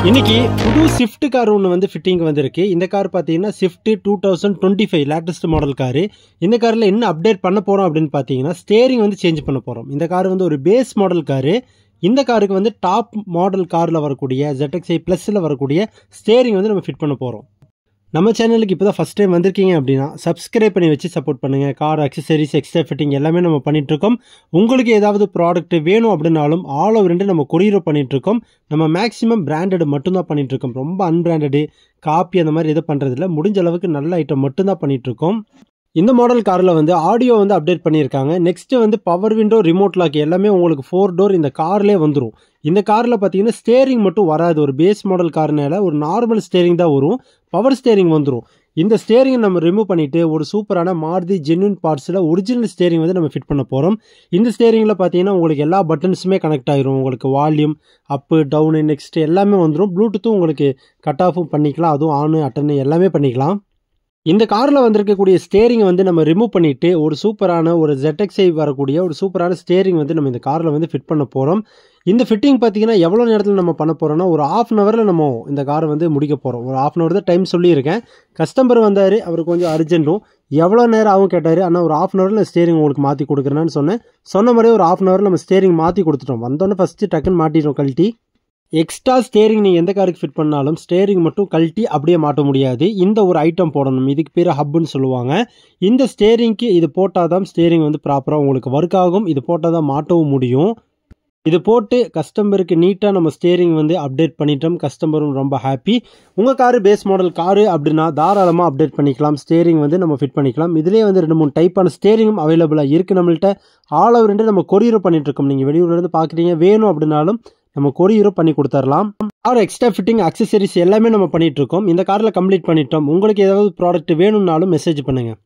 இன்னைக்கு புது Swift car ஒன்று வந்து ஃபிட்டிங் வந்திருக்கு. இந்த கார் பார்த்தீங்கன்னா ஸ்விஃப்ட் 2025 லேட்டஸ்ட் மாடல் காரு. இந்த காரில் என்ன அப்டேட் பண்ண போகிறோம் அப்படின்னு பார்த்தீங்கன்னா ஸ்டேரிங் வந்து சேஞ்ச் பண்ண போகிறோம். இந்த கார் வந்து ஒரு பேஸ் மாடல் காரு. இந்த காருக்கு வந்து டாப் மாடல் காரில் வரக்கூடிய ZXi ப்ளஸில் வரக்கூடிய ஸ்டேரிங் வந்து நம்ம ஃபிட் பண்ண போகிறோம். நம்ம சேனலுக்கு இப்போ தான் ஃபஸ்ட் டைம் வந்திருக்கீங்க அப்படின்னா சப்ஸ்கிரைப் பண்ணி வச்சு சப்போர்ட் பண்ணுங்கள். கார் அக்சசரிஸ் எக்ஸ்ட்ரா ஃபிட்டிங் எல்லாமே நம்ம பண்ணிகிட்ருக்கோம். உங்களுக்கு ஏதாவது ப்ராடக்ட் வேணும் அப்படின்னாலும் ஆல் ஓவர் இந்தியா நம்ம கொரியர் பண்ணிகிட்ருக்கோம். நம்ம மேக்ஸிமம் பிராண்டட் மட்டும்தான் பண்ணிகிட்ருக்கோம். ரொம்ப அன்பிராண்டடு காப்பி அந்த மாதிரி எதுவும் பண்ணுறதில்ல. முடிஞ்ச அளவுக்கு நல்ல ஐட்டம் மட்டும்தான் பண்ணிகிட்ருக்கோம். இந்த மாடல் காரில் வந்து ஆடியோ வந்து அப்டேட் பண்ணியிருக்காங்க. நெக்ஸ்ட்டு வந்து பவர் விண்டோ, ரிமோட் லாக் எல்லாமே உங்களுக்கு 4 டோர் இந்த கார்லேயே வந்துடும். இந்த காரில் பார்த்தீங்கன்னா ஸ்டேரிங் மட்டும் வராது. ஒரு பேஸ் மாடல் கார்னால ஒரு நார்மல் ஸ்டேரிங் தான் வரும். பவர் ஸ்டேரிங் வந்துடும். இந்த ஸ்டேரிங்கை நம்ம ரிமூவ் பண்ணிவிட்டு ஒரு சூப்பரான மாருதி ஜென்யூன் பார்ட்ஸில் ஒரிஜினல் ஸ்டேரிங் வந்து நம்ம ஃபிட் பண்ண போகிறோம். இந்த ஸ்டேரிங்கில் பார்த்தீங்கன்னா உங்களுக்கு எல்லா பட்டன்ஸுமே கனெக்ட் ஆகிரும். உங்களுக்கு வால்யூம் அப்பு டவுனு நெக்ஸ்ட் எல்லாமே வந்துடும். ப்ளூடூத்தும் உங்களுக்கு கட் ஆஃபும் பண்ணிக்கலாம். அதுவும் ஆனு அட்டனு எல்லாமே பண்ணிக்கலாம். இந்த காரில் வந்திருக்கக்கூடிய ஸ்டேரிங்கை வந்து நம்ம ரிமூவ் பண்ணிவிட்டு ஒரு சூப்பரான ஒரு ZXi வரக்கூடிய ஒரு சூப்பரான ஸ்டேரிங் வந்து நம்ம இந்த காரில் வந்து ஃபிட் பண்ண போகிறோம். இந்த ஃபிட்டிங் பார்த்தீங்கன்னா எவ்வளோ நேரத்தில் நம்ம பண்ண போகிறோம்னா ஒரு 1/2 ஹவரில் நம்ம இந்த காரை வந்து முடிக்க போகிறோம். ஒரு 1/2 ஹவர் தான் டைம் சொல்லியிருக்கேன். கஸ்டமர் வந்தார், அவர் கொஞ்சம் அர்ஜென்ட்டும். எவ்வளோ நேரம் ஆகும் கேட்டார். ஆனால் ஒரு 1/2 ஹவரில் ஸ்டேரிங் உங்களுக்கு மாற்றி கொடுக்குறேன்னு சொன்ன மாதிரியே ஒரு 1/2 ஹவரில் நம்ம ஸ்டேரிங் மாற்றி கொடுத்துட்டோம். வந்தோடனே ஃபஸ்ட்டு டக்குன்னு மாட்டிட்டோம் கழட்டி. எக்ஸ்ட்ரா ஸ்டேரிங் நீங்கள் எந்த காருக்கு ஃபிட் பண்ணாலும் ஸ்டேரிங் மட்டும் கழட்டி அப்படியே மாட்ட முடியாது. இந்த ஒரு ஐட்டம் போடணும். இதுக்கு பேர் ஹப்புன்னு சொல்லுவாங்க. இந்த ஸ்டேரிங்க்கு இது போட்டால் தான் ஸ்டேரிங் வந்து ப்ராப்பராக உங்களுக்கு ஒர்க் ஆகும். இது போட்டால் தான் மாட்டவும் முடியும். இது போட்டு கஸ்டமருக்கு நீட்டாக நம்ம ஸ்டேரிங் வந்து அப்டேட் பண்ணிட்டோம். கஸ்டமரும் ரொம்ப ஹாப்பி. உங்கள் காரு பேஸ் மாடல் காரு அப்படின்னா தாராளமாக அப்டேட் பண்ணிக்கலாம். ஸ்டேரிங் வந்து நம்ம ஃபிட் பண்ணிக்கலாம். இதிலே வந்து 2-3 டைப்பான ஸ்டேரிங்கும் அவைலபிளாக இருக்குது நம்மள்கிட்ட. ஆல் ஓவர் இந்தியா நம்ம கொரியர் பண்ணிகிட்ருக்கோம். நீங்கள் வெளியூர்லேருந்து பார்க்குறீங்க வேணும் அப்படின்னாலும் நம்ம கொரியரும் பண்ணி கொடுத்துடலாம். கார் எக்ஸ்ட்ரா ஃபிட்டிங் அக்சசரிஸ் எல்லாமே நம்ம பண்ணிகிட்ருக்கோம். இந்த காரில் கம்ப்ளீட் பண்ணிட்டோம். உங்களுக்கு ஏதாவது ப்ராடக்ட் வேணும்னாலும் மெசேஜ் பண்ணுங்கள்.